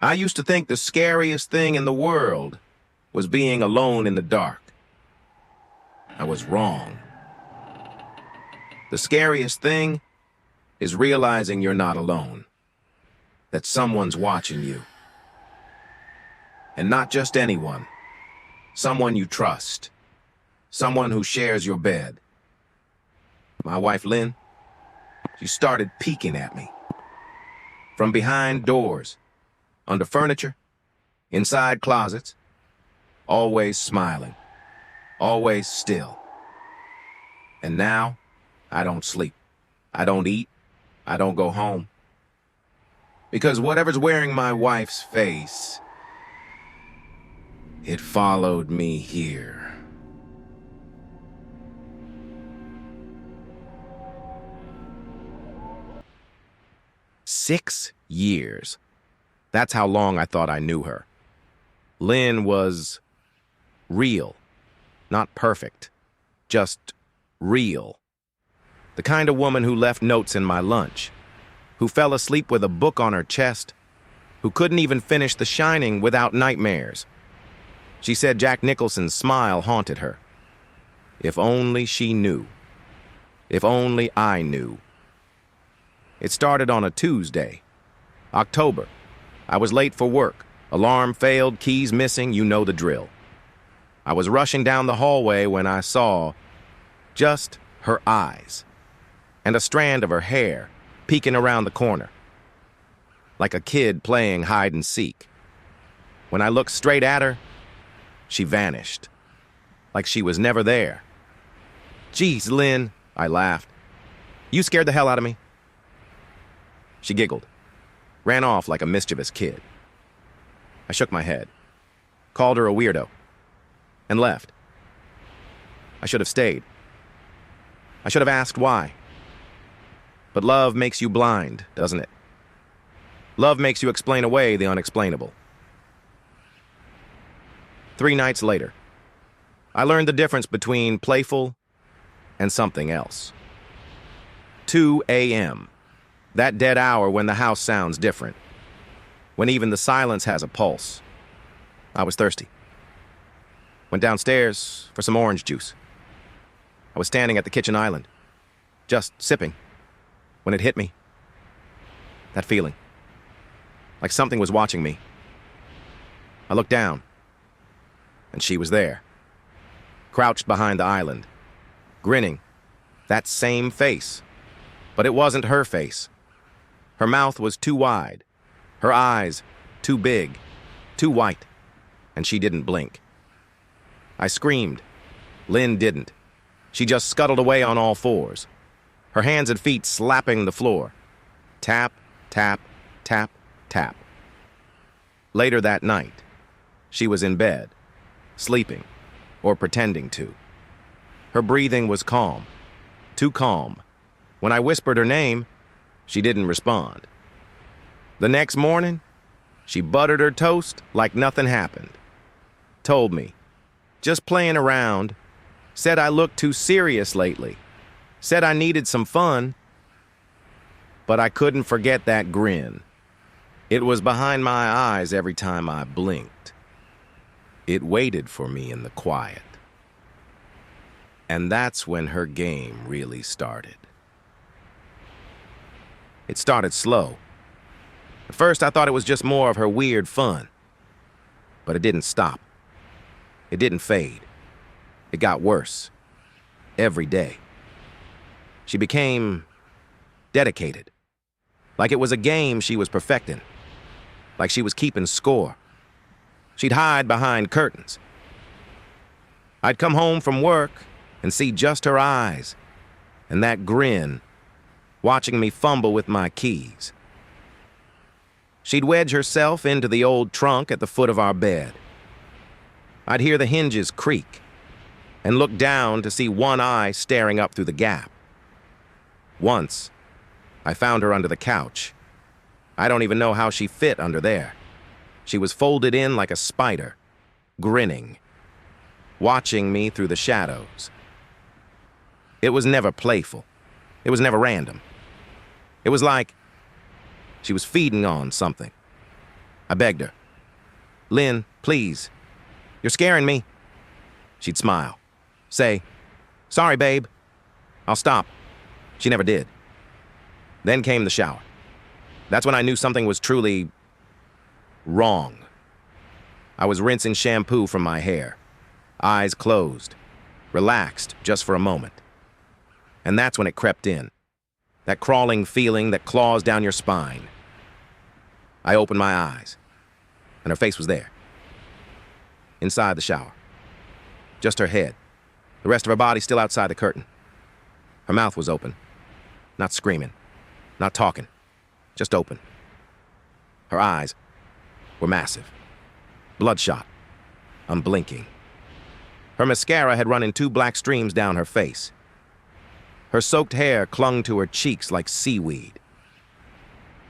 I used to think the scariest thing in the world was being alone in the dark. I was wrong. The scariest thing is realizing you're not alone, that someone's watching you. And not just anyone, someone you trust, someone who shares your bed. My wife, Lynn, she started peeking at me. From behind doors, under furniture, inside closets, always smiling, always still. And now, I don't sleep, I don't eat, I don't go home. Because whatever's wearing my wife's face, it followed me here. "6 years. That's how long I thought I knew her. Lynn was real, not perfect, just real. The kind of woman who left notes in my lunch, who fell asleep with a book on her chest, who couldn't even finish The Shining without nightmares. She said Jack Nicholson's smile haunted her. If only she knew. If only I knew. It started on a Tuesday, October. I was late for work. Alarm failed, keys missing, you know the drill. I was rushing down the hallway when I saw just her eyes and a strand of her hair peeking around the corner, like a kid playing hide and seek. When I looked straight at her, she vanished, like she was never there. "Geez, Lynn," I laughed. "You scared the hell out of me." She giggled, ran off like a mischievous kid. I shook my head, called her a weirdo, and left. I should have stayed. I should have asked why. But love makes you blind, doesn't it? Love makes you explain away the unexplainable. 3 nights later, I learned the difference between playful and something else. 2 a.m., that dead hour when the house sounds different, when even the silence has a pulse. I was thirsty. Went downstairs for some orange juice. I was standing at the kitchen island, just sipping, when it hit me. That feeling, like something was watching me. I looked down, and she was there, crouched behind the island, grinning, that same face. But it wasn't her face. Her mouth was too wide, her eyes too big, too white, and she didn't blink. I screamed. Lynn didn't. She just scuttled away on all fours, her hands and feet slapping the floor. Tap, tap, tap, tap. Later that night, she was in bed, sleeping, or pretending to. Her breathing was calm, too calm. When I whispered her name, she didn't respond. The next morning, she buttered her toast like nothing happened. Told me, just playing around, said I looked too serious lately, said I needed some fun. But I couldn't forget that grin. It was behind my eyes every time I blinked. It waited for me in the quiet. And that's when her game really started. It started slow. At first, I thought it was just more of her weird fun. But it didn't stop. It didn't fade. It got worse. Every day. She became dedicated. Like it was a game she was perfecting. Like she was keeping score. She'd hide behind curtains. I'd come home from work and see just her eyes and that grin, watching me fumble with my keys. She'd wedge herself into the old trunk at the foot of our bed. I'd hear the hinges creak and look down to see one eye staring up through the gap. Once, I found her under the couch. I don't even know how she fit under there. She was folded in like a spider, grinning, watching me through the shadows. It was never playful. It was never random. It was like she was feeding on something. I begged her. "Lynn, please. You're scaring me." She'd smile. Say, "Sorry, babe. I'll stop." She never did. Then came the shower. That's when I knew something was truly wrong. I was rinsing shampoo from my hair, eyes closed, relaxed just for a moment. And that's when it crept in, that crawling feeling that claws down your spine. I opened my eyes, and her face was there, inside the shower. Just her head, the rest of her body still outside the curtain. Her mouth was open, not screaming, not talking, just open. Her eyes were massive, bloodshot, unblinking. Her mascara had run in 2 black streams down her face. Her soaked hair clung to her cheeks like seaweed.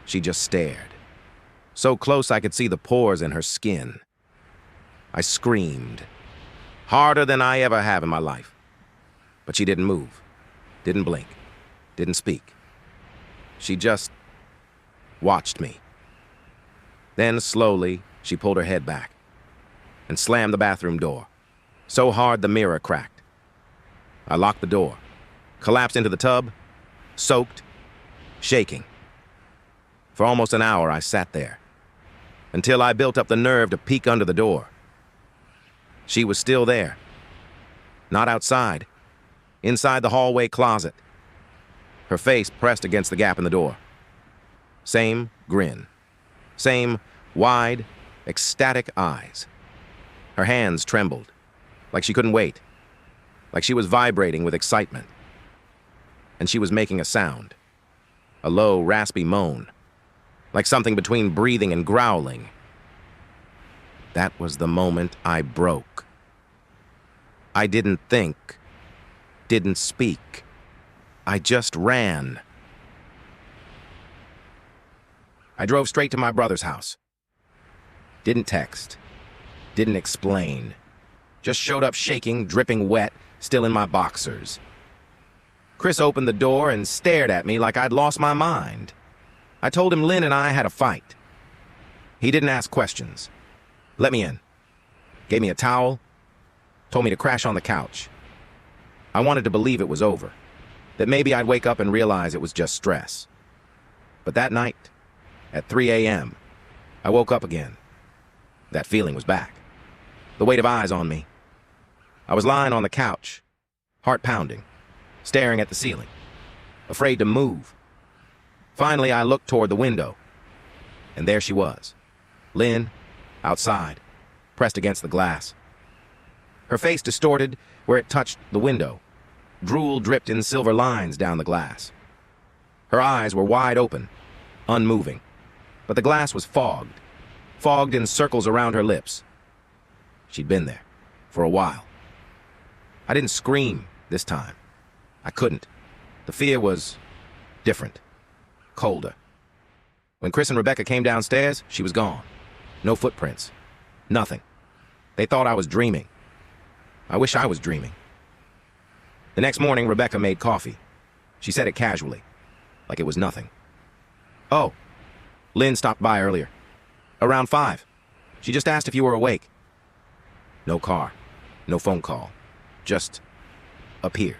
She just stared, so close I could see the pores in her skin. I screamed, harder than I ever have in my life. But she didn't move, didn't blink, didn't speak. She just watched me. Then slowly, she pulled her head back and slammed the bathroom door, so hard the mirror cracked. I locked the door, collapsed into the tub, soaked, shaking. For almost an hour, I sat there, until I built up the nerve to peek under the door. She was still there, not outside, inside the hallway closet, her face pressed against the gap in the door. Same grin, same wide, ecstatic eyes. Her hands trembled, like she couldn't wait, like she was vibrating with excitement. And she was making a sound, a low, raspy moan, like something between breathing and growling. That was the moment I broke. I didn't think, didn't speak. I just ran. I drove straight to my brother's house. Didn't text, didn't explain. Just showed up shaking, dripping wet, still in my boxers. Chris opened the door and stared at me like I'd lost my mind. I told him Lynn and I had a fight. He didn't ask questions. Let me in. Gave me a towel. Told me to crash on the couch. I wanted to believe it was over, that maybe I'd wake up and realize it was just stress. But that night, at 3 a.m., I woke up again. That feeling was back. The weight of eyes on me. I was lying on the couch, heart pounding, staring at the ceiling, afraid to move. Finally, I looked toward the window, and there she was, Lynn, outside, pressed against the glass. Her face distorted where it touched the window. Drool dripped in silver lines down the glass. Her eyes were wide open, unmoving, but the glass was fogged in circles around her lips. She'd been there for a while. I didn't scream this time. I couldn't. The fear was different, colder. When Chris and Rebecca came downstairs, she was gone. No footprints. Nothing. They thought I was dreaming. I wish I was dreaming. The next morning, Rebecca made coffee. She said it casually, like it was nothing. "Oh, Lynn stopped by earlier. Around 5. She just asked if you were awake." No car, no phone call, just appeared.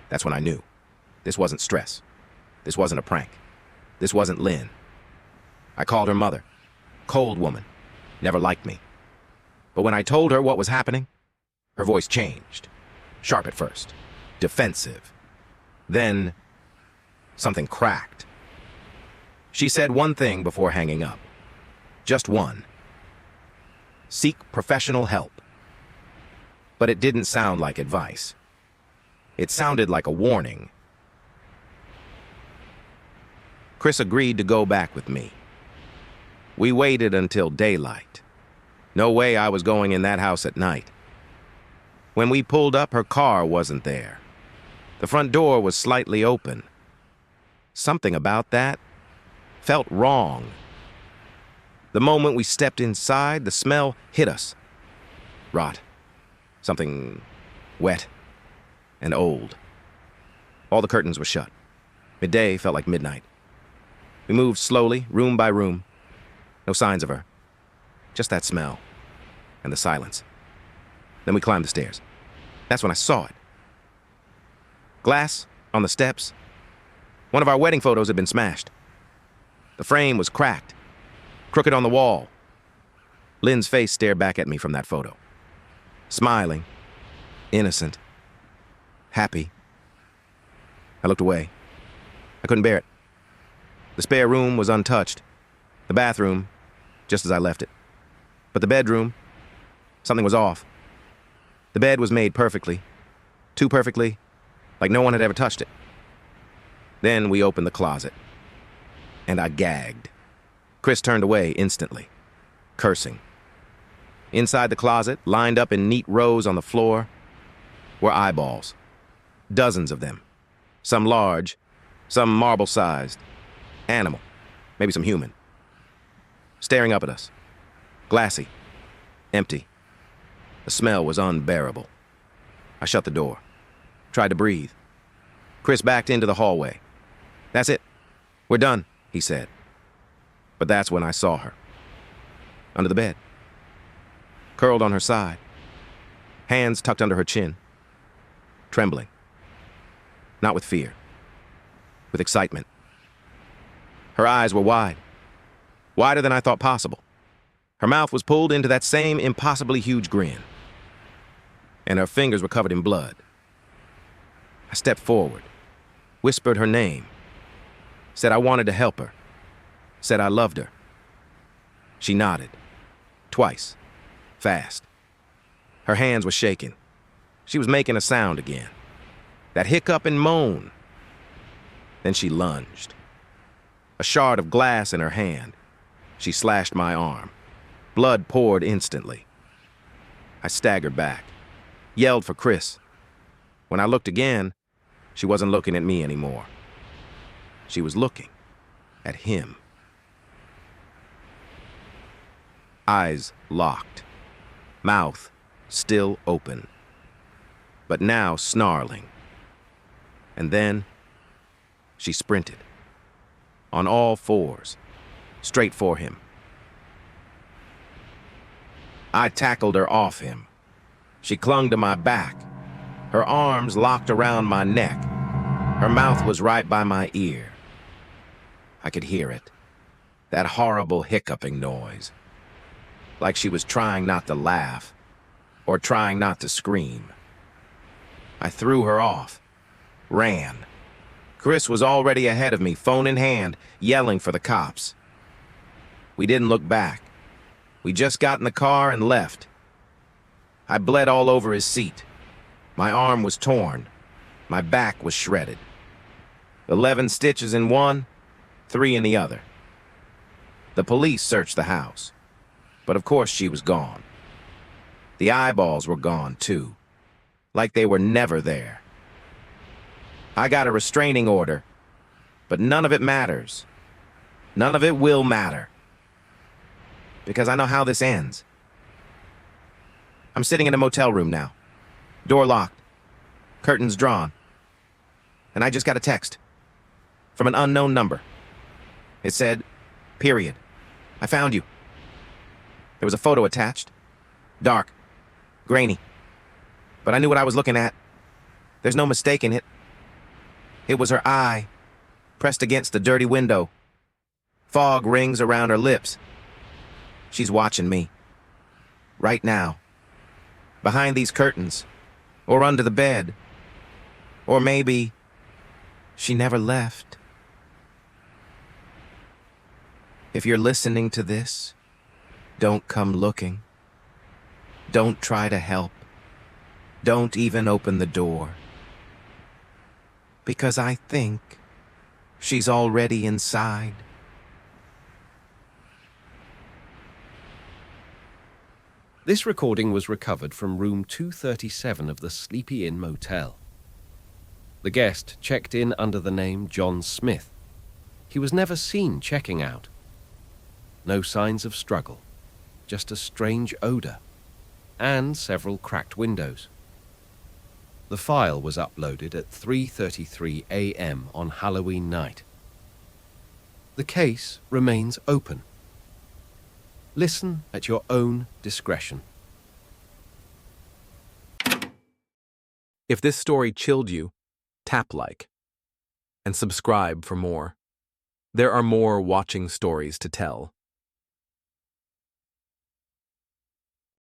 That's when I knew. This wasn't stress. This wasn't a prank. This wasn't Lynn. I called her mother. Cold woman. Never liked me. But when I told her what was happening, her voice changed. Sharp at first. Defensive. Then, something cracked. She said one thing before hanging up. Just one. Seek professional help. But it didn't sound like advice. It sounded like a warning. Chris agreed to go back with me. We waited until daylight. No way I was going in that house at night. When we pulled up, her car wasn't there. The front door was slightly open. Something about that felt wrong. The moment we stepped inside, the smell hit us. Rot. Something wet and old. All the curtains were shut. Midday felt like midnight. We moved slowly, room by room. No signs of her. Just that smell. And the silence. Then we climbed the stairs. That's when I saw it. Glass on the steps. One of our wedding photos had been smashed. The frame was cracked, crooked on the wall. Lynn's face stared back at me from that photo. Smiling, innocent, happy. I looked away. I couldn't bear it. The spare room was untouched. The bathroom, just as I left it. But the bedroom, something was off. The bed was made perfectly, too perfectly, like no one had ever touched it. Then we opened the closet, and I gagged. Chris turned away instantly, cursing. Inside the closet, lined up in neat rows on the floor, were eyeballs. Dozens of them. Some large, some marble-sized. Animal, maybe some human. Staring up at us. Glassy. Empty. The smell was unbearable. I shut the door. Tried to breathe. Chris backed into the hallway. "That's it. We're done," he said. But that's when I saw her. Under the bed. Curled on her side. Hands tucked under her chin. Trembling. Not with fear. With excitement. Her eyes were wide. Wider than I thought possible. Her mouth was pulled into that same impossibly huge grin. And her fingers were covered in blood. I stepped forward, whispered her name, said I wanted to help her, said I loved her. She nodded. Twice. Fast. Her hands were shaking. She was making a sound again. That hiccup and moan. Then she lunged. A shard of glass in her hand. She slashed my arm. Blood poured instantly. I staggered back, yelled for Chris. When I looked again, she wasn't looking at me anymore. She was looking at him. Eyes locked. Mouth still open. But now snarling. And then she sprinted. On all fours. Straight for him. I tackled her off him. She clung to my back. Her arms locked around my neck. Her mouth was right by my ear. I could hear it. That horrible hiccuping noise. Like she was trying not to laugh. Or trying not to scream. I threw her off. Ran. Chris was already ahead of me, phone in hand, yelling for the cops. We didn't look back. We just got in the car and left. I bled all over his seat. My arm was torn. My back was shredded. 11 stitches in one, 3 in the other. The police searched the house. But of course she was gone. The eyeballs were gone too. Like they were never there. I got a restraining order, but none of it matters. None of it will matter. Because I know how this ends. I'm sitting in a motel room now. Door locked. Curtains drawn. And I just got a text. From an unknown number. It said, "Period. I found you." There was a photo attached. Dark. Grainy. But I knew what I was looking at. There's no mistaking it. It was her eye, pressed against the dirty window. Fog rings around her lips. She's watching me. Right now. Behind these curtains. Or under the bed. Or maybe she never left. If you're listening to this, don't come looking. Don't try to help. Don't even open the door. Because I think she's already inside. This recording was recovered from room 237 of the Sleepy Inn Motel. The guest checked in under the name John Smith. He was never seen checking out. No signs of struggle, just a strange odor, and several cracked windows. The file was uploaded at 3:33 a.m. on Halloween night. The case remains open. Listen at your own discretion. If this story chilled you, tap like and subscribe for more. There are more watching stories to tell.